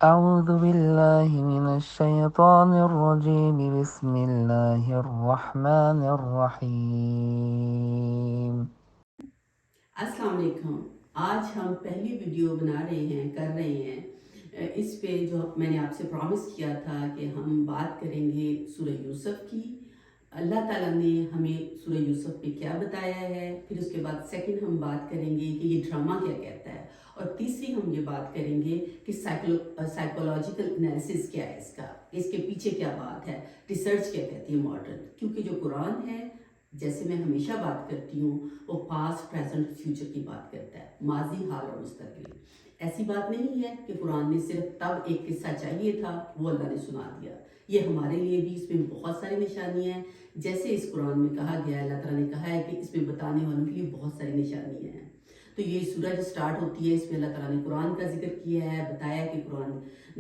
أعوذ بالله من الشيطان الرجيم بسم الله الرحمن الرحيم. السلام علیکم. آج ہم پہلی ویڈیو بنا رہے ہیں کر رہے ہیں اس پہ جو میں نے آپ سے پرومس کیا تھا کہ ہم بات کریں گے سورہ یوسف کی. اللہ تعالیٰ نے ہمیں سورہ یوسف میں کیا بتایا ہے، پھر اس کے بعد سیکنڈ ہم بات کریں گے کہ یہ ڈرامہ کیا کہتا ہے، اور تیسری ہم یہ بات کریں گے کہ سائیکولوجیکل انالیسس کیا ہے اس کے پیچھے کیا بات ہے، ریسرچ کیا کہتی ہے ماڈرن. کیونکہ جو قرآن ہے، جیسے میں ہمیشہ بات کرتی ہوں، وہ پاسٹ پریزنٹ فیوچر کی بات کرتا ہے، ماضی حال اور مستقبل. ایسی بات نہیں ہے کہ قرآن نے صرف تب ایک قصہ چاہیے تھا وہ اللہ نے سنا دیا. یہ ہمارے لیے بھی اس میں بہت ساری نشانیاں ہیں. جیسے اس قرآن میں کہا گیا ہے، اللہ تعالیٰ نے کہا ہے کہ اس میں بتانے والوں کے لیے بہت ساری نشانیاں ہیں. تو یہ سورہ جو سٹارٹ ہوتی ہے، اس میں اللہ تعالیٰ نے قرآن کا ذکر کیا ہے، بتایا کہ قرآن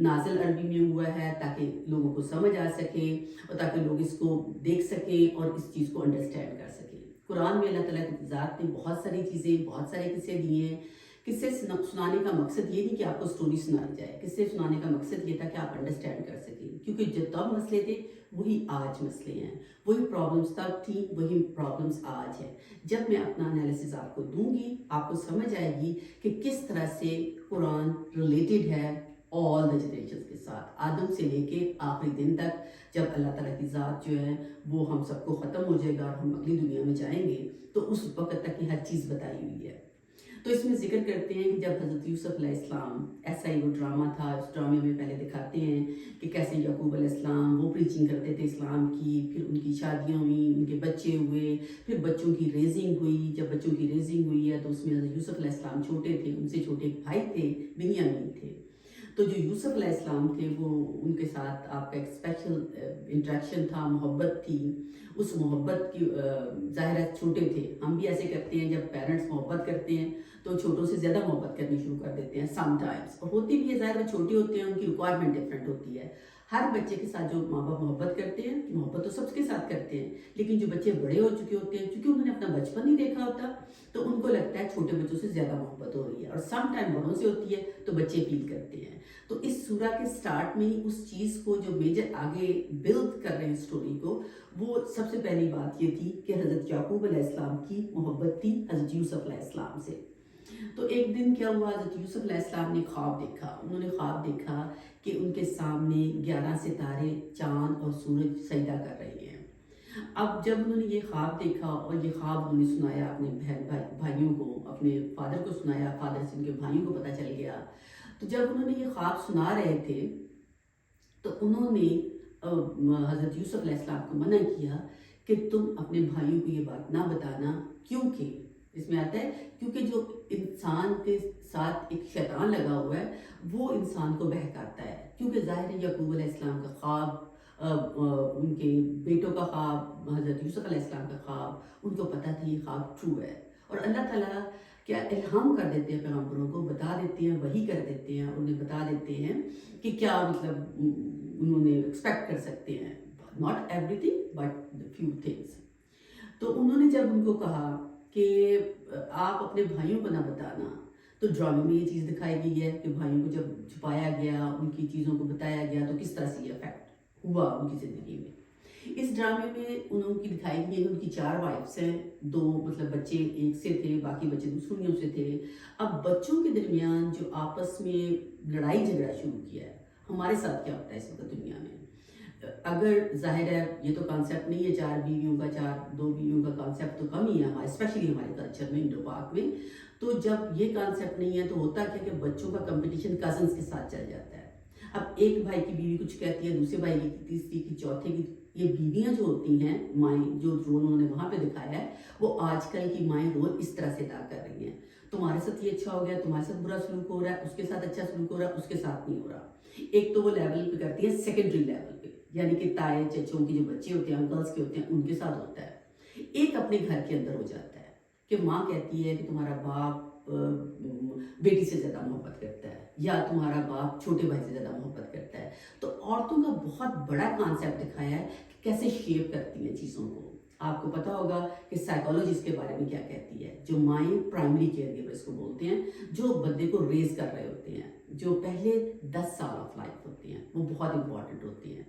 نازل عربی میں ہوا ہے تاکہ لوگوں کو سمجھ آ سکے اور تاکہ لوگ اس کو دیکھ سکیں اور اس چیز کو انڈرسٹینڈ کر سکیں. قرآن میں اللہ تعالیٰ کی ذات نے بہت ساری چیزیں، بہت سارے قصے دیے ہیں. قصے سنانے کا مقصد یہ نہیں کہ آپ کو سٹوری سنائی جائے، قصے سنانے کا مقصد یہ تھا کہ آپ انڈرسٹینڈ کر سکیں. کیونکہ جو تب مسئلے تھے وہی آج مسئلے ہیں، وہی پرابلمس تب تھیں وہی پرابلمس آج ہیں. جب میں اپنا انالیسز آپ کو دوں گی، آپ کو سمجھ آئے گی کہ کس طرح سے قرآن ریلیٹڈ ہے آل دا جنریشنز کے ساتھ، آدم سے لے کے آخری دن تک. جب اللہ تعالیٰ کی ذات جو ہے وہ ہم سب کو ختم ہو جائے گا اور ہم اگلی دنیا میں جائیں گے، تو اس وقت تک کی ہر چیز بتائی ہوئی ہے. تو اس میں ذکر کرتے ہیں کہ جب حضرت یوسف علیہ السلام، ایسا ہی وہ ڈرامہ تھا، اس ڈرامے میں پہلے دکھاتے ہیں کہ کیسے یعقوب علیہ السلام وہ پریچنگ کرتے تھے اسلام کی، پھر ان کی شادیاں ہوئیں، ان کے بچے ہوئے، پھر بچوں کی ریزنگ ہوئی. جب بچوں کی ریزنگ ہوئی ہے تو اس میں حضرت یوسف علیہ السلام چھوٹے تھے، ان سے چھوٹے ایک بھائی تھے بنیامین تھے. تو جو یوسف علیہ السلام تھے وہ ان کے ساتھ آپ کا ایک اسپیشل انٹریکشن تھا، محبت تھی. اس محبت کی ظاہر ہے چھوٹے تھے، ہم بھی ایسے کرتے ہیں جب پیرنٹس محبت کرتے ہیں تو چھوٹوں سے زیادہ محبت کرنی شروع کر دیتے ہیں سم ٹائمس، اور ہوتی بھی ہے، ظاہر وہ چھوٹے ہوتے ہیں، ان کی ریکوائرمنٹ ڈفرینٹ ہوتی ہے. ہر بچے کے ساتھ جو ماں باپ محبت کرتے ہیں، محبت تو سب کے ساتھ کرتے ہیں، لیکن جو بچے بڑے ہو چکے ہوتے ہیں چونکہ انہوں نے اپنا بچپن نہیں دیکھا ہوتا تو ان کو لگتا ہے چھوٹے بچوں سے زیادہ محبت ہو رہی ہے، اور سم ٹائم بڑوں سے ہوتی ہے تو بچے فیل کرتے ہیں. تو اس سورہ کے سٹارٹ میں ہی اس چیز کو جو میجر آگے بلڈ کر رہے ہیں اسٹوری کو، وہ سب سے پہلی بات یہ تھی کہ حضرت یعقوب علیہ السلام کی محبت تھی حضرت یوسف علیہ السلام سے. تو ایک دن کیا ہوا، حضرت یوسف علیہ السلام نے خواب دیکھا. انہوں نے خواب دیکھا کہ ان کے سامنے 11 ستارے، چاند اور سورج سجدہ کر رہے ہیں. اب جب انہوں نے یہ خواب دیکھا اور یہ خواب انہوں نے سنایا اپنے بھائیوں کو، اپنے فادر کو سنایا، فادر سے ان کے بھائیوں کو پتہ چل گیا. تو جب انہوں نے یہ خواب سنا رہے تھے تو انہوں نے حضرت یوسف علیہ السلام کو منع کیا کہ تم اپنے بھائیوں کو یہ بات نہ بتانا. کیونکہ اس میں آتا ہے کیونکہ جو انسان کے ساتھ ایک شیطان لگا ہوا ہے وہ انسان کو بہکاتا ہے. کیونکہ ظاہر ہے یعقوب علیہ السلام کا خواب، ان کے بیٹوں کا خواب، حضرت یوسف علیہ السلام کا خواب، ان کو پتہ تھی یہ خواب ٹرو ہے. اور اللہ تعالیٰ کیا الہام کر دیتے ہیں، پیغمبروں کو بتا دیتے ہیں، وحی کر دیتے ہیں، انہیں بتا دیتے ہیں کہ کیا مطلب انہوں نے ایکسپیکٹ کر سکتے ہیں. Not every thing but few things. تو انہوں نے جب ان کو کہا کہ آپ اپنے بھائیوں کو نہ بتانا، تو ڈرامے میں یہ چیز دکھائی گئی ہے کہ بھائیوں کو جب چھپایا گیا، ان کی چیزوں کو بتایا گیا تو کس طرح سے یہ افیکٹ ہوا ان کی زندگی میں. اس ڈرامے میں انہوں کی دکھائی گئی ہے کہ ان کی 4 وائفس ہیں، 2 مطلب بچے ایک سے تھے، باقی بچے دوسریوں سے تھے. اب بچوں کے درمیان جو آپس میں لڑائی جھگڑا شروع کیا ہے، ہمارے ساتھ کیا ہوتا ہے اس وقت دنیا میں؟ اگر ظاہر ہے یہ تو کانسیپٹ نہیں ہے 4 بیویوں کا، 2 بیویوں کا کانسیپٹ تو کم ہی ہے ہمارے، اسپیشلی ہمارے کلچر میں، انڈو پاک میں. تو جب یہ کانسیپٹ نہیں ہے تو ہوتا کیا کہ بچوں کا کمپٹیشن کزنس کے ساتھ چل جاتا ہے. اب ایک بھائی کی بیوی کچھ کہتی ہے، دوسرے بھائی کی، تیسری کی، چوتھے کی. یہ بیویاں جو ہوتی ہیں، مائیں، جو رول انہوں نے وہاں پہ دکھایا ہے وہ آج کل کی مائیں رول اس طرح سے ادا کر رہی ہیں. تمہارے ساتھ یہ اچھا ہو گیا، تمہارے ساتھ برا سلوک ہو رہا ہے، اس کے ساتھ اچھا سلوک ہو رہا ہے، اس کے ساتھ نہیں ہو رہا. ایک تو وہ لیول پہ کرتی ہے، سیکنڈری لیول پہ یعنی کہ تائے چچوں کے جو بچے ہوتے ہیں، انکلس کے ہوتے ہیں، ان کے ساتھ ہوتا ہے. ایک اپنے گھر کے اندر ہو جاتا ہے کہ ماں کہتی ہے کہ تمہارا باپ بیٹی سے زیادہ محبت کرتا ہے، یا تمہارا باپ چھوٹے بھائی سے زیادہ محبت کرتا ہے. تو عورتوں کا بہت بڑا کانسیپٹ دکھایا ہے کہ کیسے شیپ کرتی ہیں چیزوں کو. آپ کو پتا ہوگا کہ سائیکالوجی اس کے بارے میں کیا کہتی ہے. جو مائیں پرائمری کیئر گیور اس کو بولتے ہیں، جو بندے کو ریز کر رہے ہوتے ہیں، جو پہلے 10 سال آف لائف ہوتے ہیں وہ بہت امپورٹنٹ ہوتے ہیں.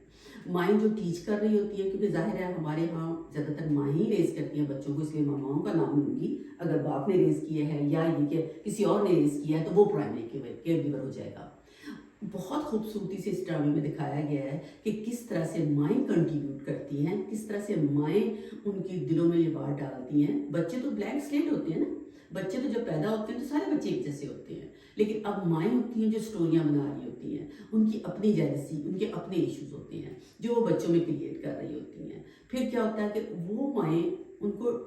مائیں جو ٹیچ کر رہی ہوتی ہیں، کیونکہ ظاہر ہے ہمارے ہاں زیادہ تر مائیں ہی ریز کرتی ہیں بچوں کو، اس لیے ماماؤں کا نام لوں گی. اگر باپ نے ریز کیا ہے یا یہ کہ کسی اور نے ریز کیا ہے تو وہ پرائمری کیئر گیور ہو جائے گا. بہت خوبصورتی سے اس ڈرامے میں دکھایا گیا ہے کہ کس طرح سے مائیں کنٹریبیوٹ کرتی ہیں، کس طرح سے مائیں ان کی دلوں میں یہ بات ڈالتی ہیں. بچے تو بلینک سلیٹ ہوتے ہیں نا، بچے تو جب پیدا ہوتے ہیں تو سارے بچے ایک جیسے ہوتے ہیں، لیکن اب مائیں ہوتی ہیں جو سٹوریاں بنا رہی ہوتی ہیں، ان کی اپنی جیلسی، ان کے اپنے ایشوز ہوتے ہیں جو وہ بچوں میں کریٹ کر رہی ہوتی ہیں. پھر کیا ہوتا ہے کہ وہ مائیں ان کو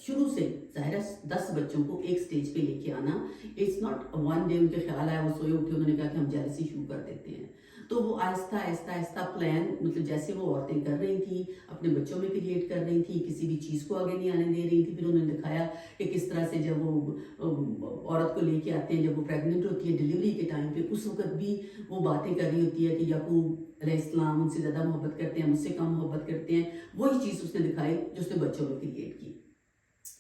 شروع سے ظاہر ہے 10 بچوں کو ایک سٹیج پہ لے کے آنا، اٹس ناٹ ون ڈے ان کے خیال آیا وہ سوئے اٹھے انہوں نے کہا کہ ہم جیلسی شروع کر دیتے ہیں. تو وہ آہستہ آہستہ آہستہ پلان، مطلب جیسے وہ عورتیں کر رہی تھیں اپنے بچوں میں کریٹ کر رہی تھیں، کسی بھی چیز کو آگے نہیں آنے دے رہی تھی. پھر انہوں نے دکھایا کہ کس طرح سے جب وہ عورت کو لے کے آتے ہیں، جب وہ پریگننٹ ہوتی ہے ڈیلیوری کے ٹائم پہ، اس وقت بھی وہ باتیں کر رہی ہوتی ہے کہ یعقوب علیہ السلام ان سے زیادہ محبت کرتے ہیں، مجھ سے کم محبت کرتے ہیں. وہی چیز اس نے دکھائی جو اس نے بچوں میں کریٹ کی.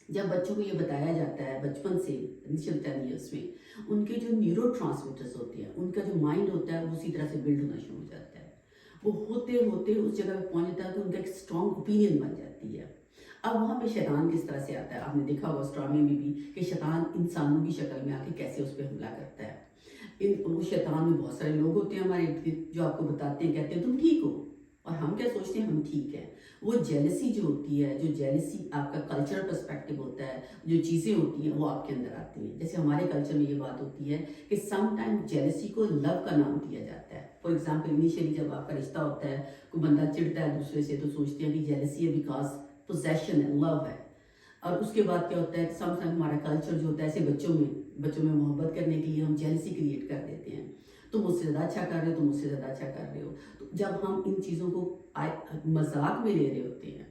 جب بچوں کو یہ بتایا جاتا ہے بچپن سے انیشل 10 ایئرس میں، ان کے جو نیورو ٹرانسمیٹرز ہوتے ہیں، ان کا جو مائنڈ ہوتا ہے وہ اسی طرح سے بلڈ ہونا شروع ہو جاتا ہے. وہ ہوتے ہوتے اس جگہ پہ پہنچ جاتا ہے کہ ان کا ایک اسٹرانگ اوپینین بن جاتی ہے. اب وہاں پہ شیطان کس طرح سے آتا ہے، آپ نے دیکھا ہوگا اس ڈرامے میں بھی کہ شیطان انسانوں کی شکل میں آ کے کیسے اس پہ حملہ کرتا ہے. وہ شیطان میں بہت سارے لوگ ہوتے ہیں ہمارے ارد گرد جو آپ کو بتاتے ہیں، کہتے ہیں تم ٹھیک ہو، اور ہم کیا سوچتے ہیں ہم ٹھیک ہیں. وہ جیلسی جو ہوتی ہے، جو جیلسی آپ کا کلچر پرسپیکٹو ہوتا ہے، جو چیزیں ہوتی ہیں وہ آپ کے اندر آتی ہیں. جیسے ہمارے کلچر میں یہ بات ہوتی ہے کہ سم ٹائم جیلسی کو لو کا نام دیا جاتا ہے. فار ایگزامپل انیشلی جب آپ کا رشتہ ہوتا ہے، کوئی بندہ چڑھتا ہے دوسرے سے تو سوچتے ہیں کہ جیلسی ہے بیکاز پوزیشن ہے، لو ہے. اور اس کے بعد کیا ہوتا ہے، سم ٹائم ہمارا کلچر جو ہوتا ہے ایسے بچوں میں محبت کرنے کے لیے ہم جیلسی کریٹ کر دیتے ہیں. تم مجھ سے زیادہ اچھا کر رہے ہو، تم مجھ سے زیادہ اچھا کر رہے ہو. تو جب ہم ان چیزوں کو مذاق میں لے رہے ہوتے ہیں،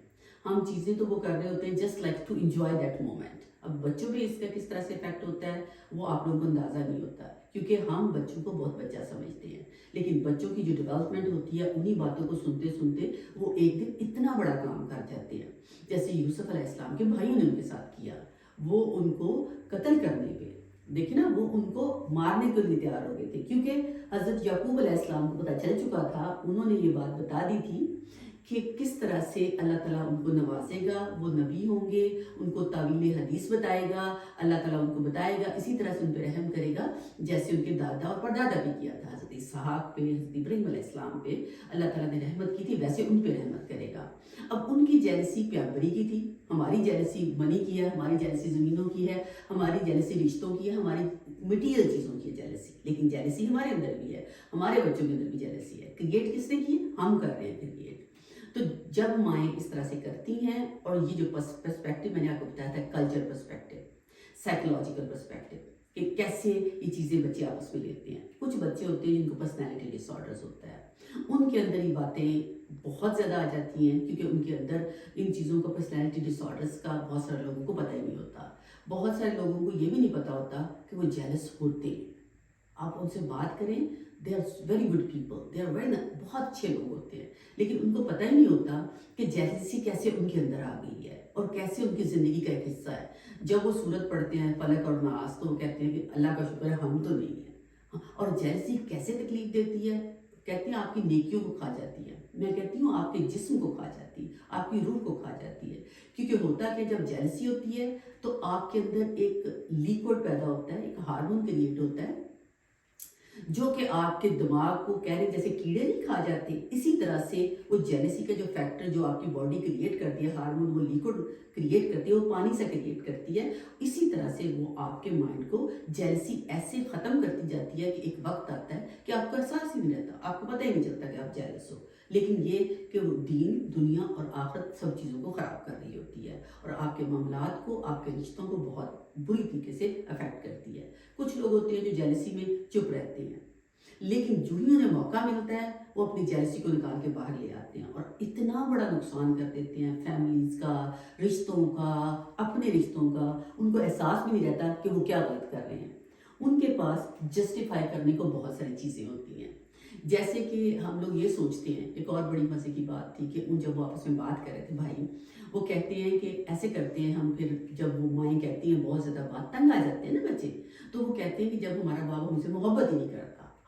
ہم چیزیں تو وہ کر رہے ہوتے ہیں just like to enjoy that moment. اب بچوں پہ اس کا کس طرح سے افیکٹ ہوتا ہے وہ آپ لوگوں کو اندازہ نہیں ہوتا، کیونکہ ہم بچوں کو بہت بچہ سمجھتے ہیں. لیکن بچوں کی جو ڈیولپمنٹ ہوتی ہے انہی باتوں کو سنتے سنتے وہ ایک دن اتنا بڑا کام کر جاتے ہیں. جیسے یوسف علیہ السلام کے بھائیوں نے ان کے ساتھ کیا، وہ ان کو قتل کرنے پہ دیکھیں نا، وہ ان کو مارنے کے لیے تیار ہو گئے تھے، کیونکہ حضرت یعقوب علیہ السلام کو پتہ چل چکا تھا، انہوں نے یہ بات بتا دی تھی کہ کس طرح سے اللہ تعالیٰ ان کو نوازے گا، وہ نبی ہوں گے، ان کو تعویل حدیث بتائے گا، اللہ تعالیٰ ان کو بتائے گا، اسی طرح سے ان پہ رحم کرے گا جیسے ان کے دادا اور پردادا بھی کیا تھا. حضرت اسحاق پہ، حضرت ابراہیم علیہ السلام پہ اللہ تعالیٰ نے رحمت کی تھی، ویسے ان پہ رحمت کرے گا. اب ان کی جیلسی پیغمبری کی تھی، ہماری جیلسی منی کی ہے، ہماری جیلسی زمینوں کی ہے، ہماری جیلسی رشتوں کی ہے، ہماری مٹیریل چیزوں کی ہے جیلسی. لیکن جیلسی ہمارے اندر بھی ہے، ہمارے بچوں کے اندر بھی جیلسی ہے. کریٹ کس نے کی؟ ہم کر رہے ہیں کریٹ. تو جب مائیں اس طرح سے کرتی ہیں، اور یہ جو پرسپیکٹو میں نے آپ کو بتایا تھا، کلچر پرسپیکٹو، سائیکولوجیکل پرسپیکٹو، کہ کیسے یہ چیزیں بچے آپس میں لیتے ہیں. کچھ بچے ہوتے ہیں جن کو پرسنالٹی ڈس آرڈرز ہوتا ہے، ان کے اندر یہ باتیں بہت زیادہ آ جاتی ہیں، کیونکہ ان کے اندر ان چیزوں کا، پرسنالٹی ڈس آرڈرز کا بہت سارے لوگوں کو پتہ ہی نہیں ہوتا. بہت سارے لوگوں کو یہ بھی نہیں پتہ ہوتا کہ وہ جیلس ہوتے ہیں. آپ ان سے بات کریں، they are very good people, they are very, بہت اچھے لوگ ہوتے ہیں، لیکن ان کو پتہ ہی نہیں ہوتا کہ جیلسی کیسے ان کے اندر آ گئی ہے اور کیسے ان کی زندگی کا ایک حصہ ہے. جب وہ سورت پڑھتے ہیں فلق اور ناس تو وہ کہتے ہیں کہ اللہ کا شکر ہے ہم تو نہیں ہیں. اور جیلسی کیسے تکلیف دیتی ہے؟ کہتے ہیں آپ کی نیکیوں کو کھا جاتی ہے. میں کہتی ہوں آپ کے جسم کو کھا جاتی ہے، آپ کی روح کو کھا جاتی ہے. کیونکہ ہوتا کہ جب جیلسی ہوتی ہے تو آپ کے اندر ایک لیکوڈ پیدا ہوتا ہے، ایک ہارمون کریٹ ہوتا ہے جو کہ آپ کے دماغ کو کہہ رہے جیسے کیڑے نہیں کھا جاتے، اسی طرح سے وہ جیلسی کا جو فیکٹر جو آپ کی باڈی کریٹ کرتی ہے، ہارمون، وہ لیکوڈ کریٹ کرتی ہے، وہ پانی سے کریٹ کرتی ہے، اسی طرح سے وہ آپ کے مائنڈ کو جیلسی ایسے ختم کرتی جاتی ہے کہ ایک وقت آتا ہے کہ آپ کو احساس ہی نہیں رہتا، آپ کو پتہ ہی نہیں چلتا کہ آپ جیلس ہو. لیکن یہ کہ وہ دین، دنیا اور آخرت سب چیزوں کو خراب کر رہی ہوتی ہے، اور آپ کے معاملات کو، آپ کے رشتوں کو بہت بری طریقے سے افیکٹ کرتی ہے. کچھ لوگ ہوتے ہیں جو جیلسی میں چپ رہتے ہیں، لیکن جو ہی انہیں موقع ملتا ہے وہ اپنی جیلسی کو نکال کے باہر لے آتے ہیں اور اتنا بڑا نقصان کر دیتے ہیں فیملیز کا، رشتوں کا، اپنے رشتوں کا. ان کو احساس بھی نہیں رہتا کہ وہ کیا غلط کر رہے ہیں. ان کے پاس جسٹیفائی کرنے کو بہت ساری چیزیں ہوتی ہیں. جیسے کہ ہم لوگ یہ سوچتے ہیں، ایک اور بڑی مزے کی بات تھی کہ ان جب وہ آپس میں بات کر رہے تھے بھائی، وہ کہتے ہیں کہ ایسے کرتے ہیں ہم. پھر جب وہ مائیں کہتی ہیں بہت زیادہ بات، تنگ آ جاتے ہیں نا بچے، تو وہ کہتے ہیں کہ جب ہمارا بابا ہم سے محبت ہی نہیں کرتا،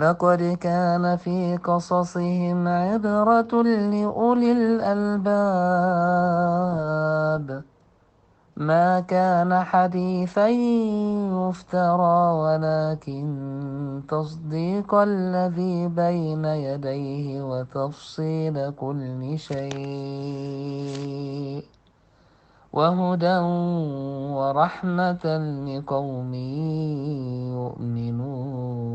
لقد كان في قصصهم عبرة لأولي الألباب ما كان حديثا يفترى ولكن تصديق الذي بين يديه وتفصيل كل شيء وهدى ورحمة لقوم يؤمنون.